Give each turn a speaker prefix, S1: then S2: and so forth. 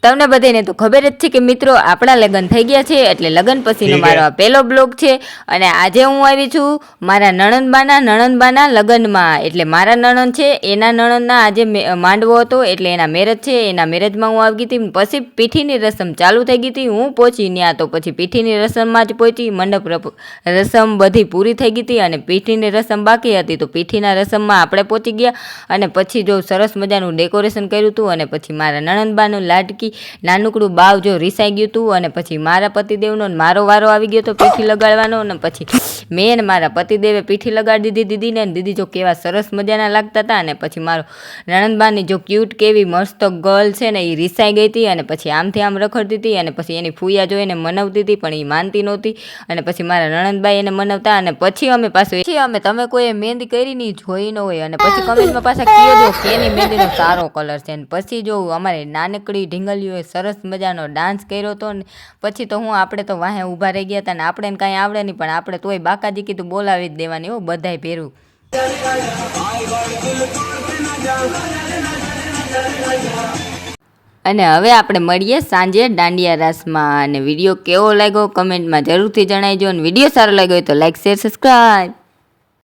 S1: તમને બધાને તો ખબર જ છે કે મિત્રો આપણા લગ્ન થઈ ગયા છે, એટલે લગ્ન પછીનો મારો આ પહેલો બ્લોગ છે. અને આજે હું આવી છું મારા નણંદબાના લગ્નમાં. એટલે મારા નણંદ છે એના નણંદના આજે માંડવો હતો, એટલે એના મેરેજ છે. એના મેરેજમાં હું આવી ગઈ હતી. પછી પીઠીની રસમ ચાલુ થઈ ગઈ હતી. હું પહોંચી ત્યાં તો પછી પીઠીની રસમમાં જ પહોંચી. મંડપ રસમ બધી પૂરી થઈ ગઈ હતી અને પીઠીની રસમ બાકી હતી. તો પીઠીના રસમમાં આપણે પહોંચી ગયા અને પછી જો સરસ મજાનું ડેકોરેશન કર્યું હતું. અને પછી મારા નણંદબાનું લાડકી નાનકડું બાવ જો રીસાઈ ગયું હતું. અને પછી મારા પતિદેવનો મારો વારો આવી ગયો હતો પીઠી લગાડવાનો. અને પછી મેં મારા પતિદેવે પીઠી લગાડી દીધી દીદીને. દીદી જો કેવા સરસ મજાના લાગતા હતા. અને પછી મારો નણંદબાની જો ક્યુટ કેવી મસ્ત ગર્લ છે ને એ રીસાઈ ગઈ હતી. અને પછી આમથી આમ રખડતી હતી. અને પછી એની ફૂયા જોઈને મનાવતી હતી પણ એ માનતી નહોતી. અને પછી મારા નણંદબાઈ એને મનાવતા. અને પછી અમે તમે કોઈ મહેંદી કરી નહીં જોઈ ન હોય. અને પછી કમેન્ટમાં પાછા કહેજો કે એની મહેંદીનો સારો કલર છે. અને પછી જો અમારે નાનકડી ઢીંગલીઓએ સરસ મજાનો ડાન્સ કર્યો હતો. ને પછી તો આપણે તો વાહે ઊભા રહી ગયા હતા. ને આપણે કાંઈ આવડે નહીં પણ આપણે તોય બાકાજી કીધું બોલાવી જ દેવાની હો બધાય ભેરું. અને હવે આપણે મળીએ સાંજે દાંડિયા રાસમાં. અને વિડીયો કેવો લાગ્યો કમેન્ટમાં જરૂરથી જણાવજો. અને વિડીયો સારો લાગ્યો હોય તો લાઈક શેર સબસ્ક્રાઈબ.